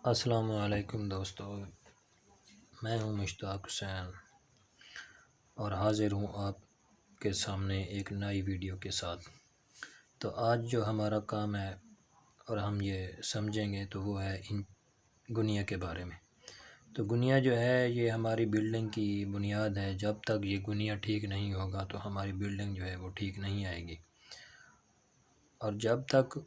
अस्सलामुअलैकुम दोस्तों, मैं हूं मुश्ताक हुसैन और हाज़िर हूं आपके सामने एक नई वीडियो के साथ। तो आज जो हमारा काम है और हम ये समझेंगे तो वो है इन गुनिया के बारे में। तो गुनिया जो है ये हमारी बिल्डिंग की बुनियाद है। जब तक ये गुनिया ठीक नहीं होगा तो हमारी बिल्डिंग जो है वो ठीक नहीं आएगी, और जब तक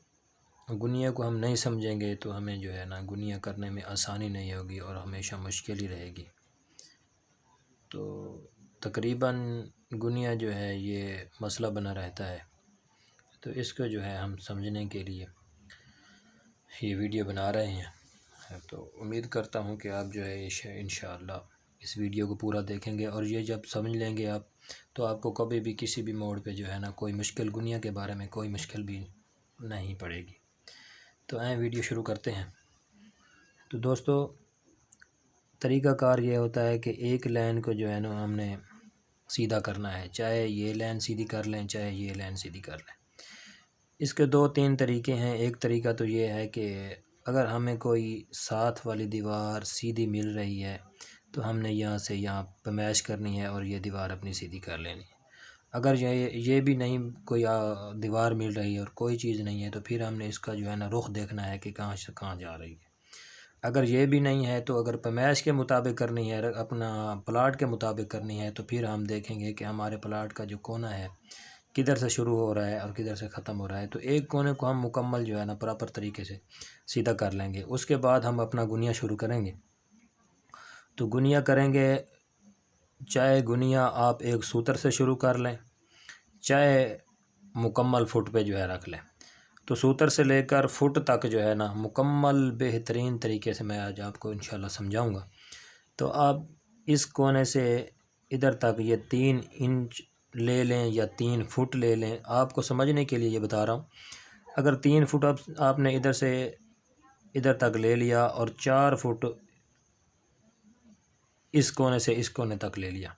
गुनिया को हम नहीं समझेंगे तो हमें जो है ना गुनिया करने में आसानी नहीं होगी और हमेशा मुश्किल ही रहेगी। तो तकरीबन गुनिया जो है ये मसला बना रहता है। तो इसको जो है हम समझने के लिए ये वीडियो बना रहे हैं। तो उम्मीद करता हूँ कि आप जो है इंशाअल्लाह इस वीडियो को पूरा देखेंगे, और ये जब समझ लेंगे आप तो आपको कभी भी किसी भी मोड़ पे जो है ना कोई मुश्किल गुनिया के बारे में कोई मुश्किल भी नहीं पड़ेगी। तो आए वीडियो शुरू करते हैं। तो दोस्तों, तरीक़ाकार ये होता है कि एक लाइन को जो है ना हमने सीधा करना है, चाहे ये लाइन सीधी कर लें चाहे ये लाइन सीधी कर लें। इसके दो तीन तरीके हैं। एक तरीका तो ये है कि अगर हमें कोई साथ वाली दीवार सीधी मिल रही है तो हमने यहाँ से यहाँ पैमाइश करनी है और ये दीवार अपनी सीधी कर लेनी है। अगर ये भी नहीं कोई दीवार मिल रही है और कोई चीज़ नहीं है तो फिर हमने इसका जो है ना रुख देखना है कि कहाँ से कहाँ जा रही है। अगर ये भी नहीं है तो अगर पैमाइश के मुताबिक करनी है, अपना प्लाट के मुताबिक करनी है, तो फिर हम देखेंगे कि हमारे प्लाट का जो कोना है किधर से शुरू हो रहा है और किधर से ख़त्म हो रहा है। तो एक कोने को हम मुकम्मल जो है ना प्रॉपर तरीके से सीधा कर लेंगे। उसके बाद हम अपना गुनिया शुरू करेंगे। तो गुनिया करेंगे, चाहे गुनिया आप एक सूत्र से शुरू कर लें चाहे मुकम्मल फुट पे जो है रख लें। तो सूत्र से लेकर फुट तक जो है ना मुकम्मल बेहतरीन तरीके से मैं आज आपको इंशाल्लाह समझाऊंगा। तो आप इस कोने से इधर तक ये 3 इंच ले लें या 3 फुट ले लें, आपको समझने के लिए ये बता रहा हूँ। अगर 3 फुट आपने इधर से इधर तक ले लिया और 4 फुट इस कोने से इस कोने तक ले लिया,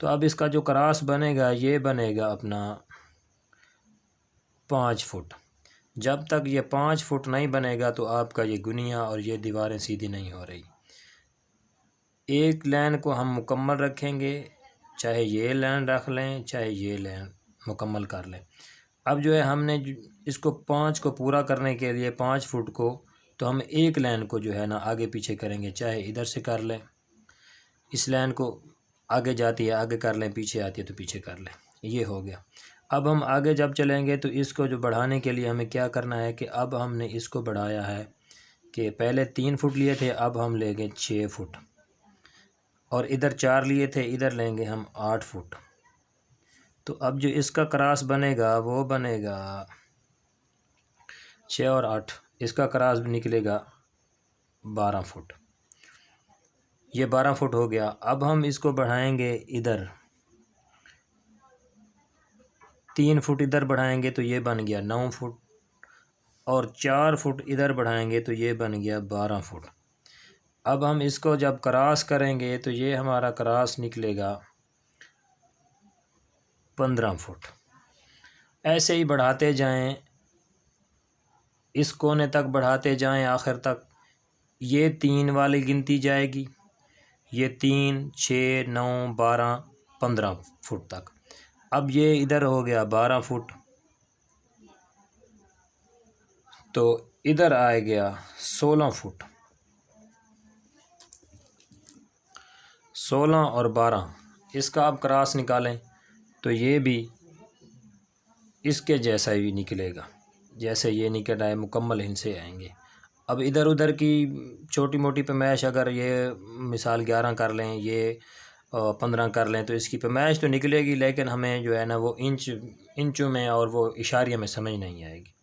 तो अब इसका जो क्रॉस बनेगा ये बनेगा अपना 5 फुट। जब तक ये 5 फुट नहीं बनेगा तो आपका ये गुनिया और ये दीवारें सीधी नहीं हो रही। एक लाइन को हम मुकम्मल रखेंगे, चाहे ये लाइन रख लें चाहे ये लाइन मुकम्मल कर लें। अब जो है हमने इसको 5 को पूरा करने के लिए 5 फुट को, तो हम एक लाइन को जो है ना आगे पीछे करेंगे, चाहे इधर से कर लें, इस लाइन को आगे जाती है आगे कर लें, पीछे आती है तो पीछे कर लें। ये हो गया। अब हम आगे जब चलेंगे तो इसको जो बढ़ाने के लिए हमें क्या करना है कि अब हमने इसको बढ़ाया है कि पहले 3 फुट लिए थे, अब हम लेंगे 6 फुट, और इधर 4 लिए थे, इधर लेंगे हम 8 फुट। तो अब जो इसका क्रॉस बनेगा वो बनेगा 6 और 8, इसका क्रॉस निकलेगा 12 फुट। ये 12 फुट हो गया। अब हम इसको बढ़ाएंगे इधर 3 फुट इधर बढ़ाएंगे तो ये बन गया 9 फुट, और 4 फुट इधर बढ़ाएंगे तो ये बन गया 12 फुट। अब हम इसको जब क्रॉस करेंगे तो ये हमारा क्रॉस निकलेगा 15 फुट। ऐसे ही बढ़ाते जाएं, इस कोने तक बढ़ाते जाएं आखिर तक। ये 3 वाली गिनती जाएगी, ये 3 6 9 12 15 फुट तक। अब ये इधर हो गया 12 फुट, तो इधर आ गया 16 फुट। 16 और 12 इसका आप क्रॉस निकालें तो ये भी इसके जैसा ही निकलेगा, जैसे ये निकल रहा है मुकम्मल हिस्से आएंगे। अब इधर उधर की छोटी मोटी पैमाइश अगर ये मिसाल 11 कर लें, ये 15 कर लें, तो इसकी पैमाइश तो निकलेगी, लेकिन हमें जो है ना वो इंचों में और वो इशारिया में समझ नहीं आएगी।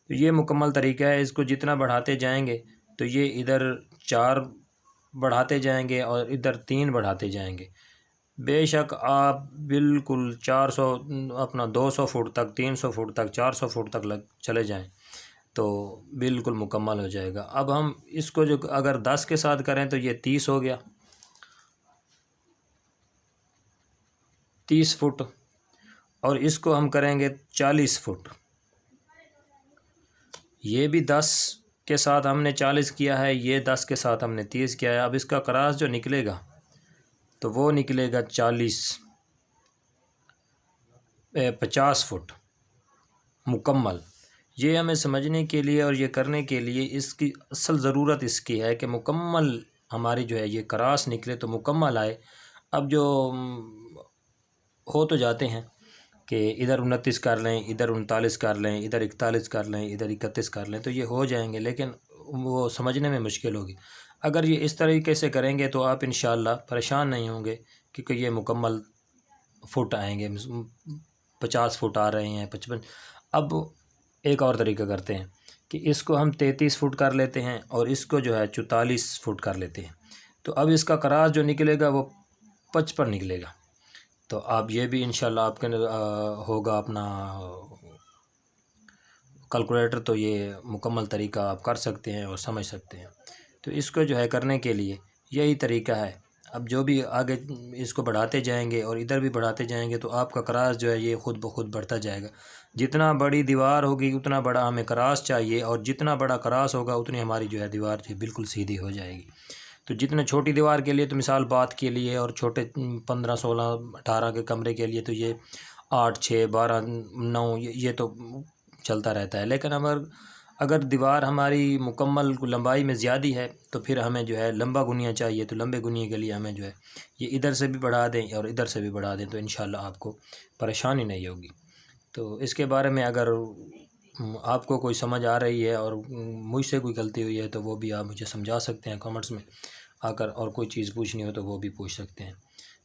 तो ये मुकम्मल तरीका है। इसको जितना बढ़ाते जाएंगे तो ये इधर 4 बढ़ाते जाएंगे और इधर 3 बढ़ाते जाएंगे। बेशक आप बिल्कुल 400 अपना 200 फुट तक 300 फुट तक 400 फुट तक चले जाएं तो बिल्कुल मुकम्मल हो जाएगा। अब हम इसको जो अगर 10 के साथ करें तो ये 30 हो गया, 30 फुट, और इसको हम करेंगे 40 फुट, ये भी 10 के साथ हमने 40 किया है, ये 10 के साथ हमने 30 किया है। अब इसका क्रॉस जो निकलेगा तो वो निकलेगा 50 फुट मुकम्मल। ये हमें समझने के लिए और ये करने के लिए इसकी असल ज़रूरत इसकी है कि मुकम्मल हमारी जो है ये क्रॉस निकले तो मुकम्मल आए। अब जो हो तो जाते हैं कि इधर 29 कर लें, इधर 39 कर लें, इधर 41 कर लें, इधर 31 कर लें, तो ये हो जाएंगे, लेकिन वो समझने में मुश्किल होगी। अगर ये इस तरीके से करेंगे तो आप इंशाअल्लाह परेशान नहीं होंगे, क्योंकि ये मुकम्मल फ़ुट आएंगे। 50 फुट आ रहे हैं, 55। अब एक और तरीका करते हैं कि इसको हम 33 फुट कर लेते हैं और इसको जो है 44 फुट कर लेते हैं। तो अब इसका क्रॉस जो निकलेगा वो 55 निकलेगा। तो आप ये भी इंशाल्लाह आपके होगा अपना कैलकुलेटर, तो ये मुकम्मल तरीका आप कर सकते हैं और समझ सकते हैं। तो इसको जो है करने के लिए यही तरीका है। अब जो भी आगे इसको बढ़ाते जाएंगे और इधर भी बढ़ाते जाएंगे तो आपका क्रॉस जो है ये ख़ुद ब खुद बढ़ता जाएगा। जितना बड़ी दीवार होगी उतना बड़ा हमें क्रॉस चाहिए, और जितना बड़ा क्रॉस होगा उतनी हमारी जो है दीवार जो बिल्कुल सीधी हो जाएगी। तो जितने छोटी दीवार के लिए तो मिसाल बात के लिए, और छोटे 15, 16, 18 के कमरे के लिए तो ये 8, 6, 12, 9 ये तो चलता रहता है। लेकिन अगर दीवार हमारी मुकम्मल लंबाई में ज़्यादा है तो फिर हमें जो है लंबा गुनिया चाहिए। तो लंबे गुनिया के लिए हमें जो है ये इधर से भी बढ़ा दें और इधर से भी बढ़ा दें, तो इंशाल्लाह आपको परेशानी नहीं होगी। तो इसके बारे में अगर आपको कोई समझ आ रही है और मुझसे कोई गलती हुई है तो वो भी आप मुझे समझा सकते हैं कमेंट्स में आकर, और कोई चीज़ पूछनी हो तो वो भी पूछ सकते हैं।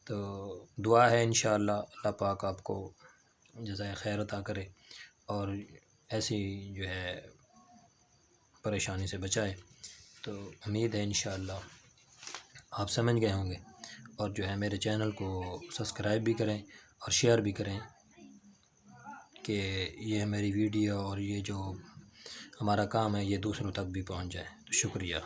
तो दुआ है इंशाअल्लाह अल्लाह पाक आपको जज़ाए खैर अता करे और ऐसी जो है परेशानी से बचाए। तो उम्मीद है इंशाअल्लाह आप समझ गए होंगे, और जो है मेरे चैनल को सब्सक्राइब भी करें और शेयर भी करें कि ये मेरी वीडियो और ये जो हमारा काम है ये दूसरों तक भी पहुंच जाए। तो शुक्रिया।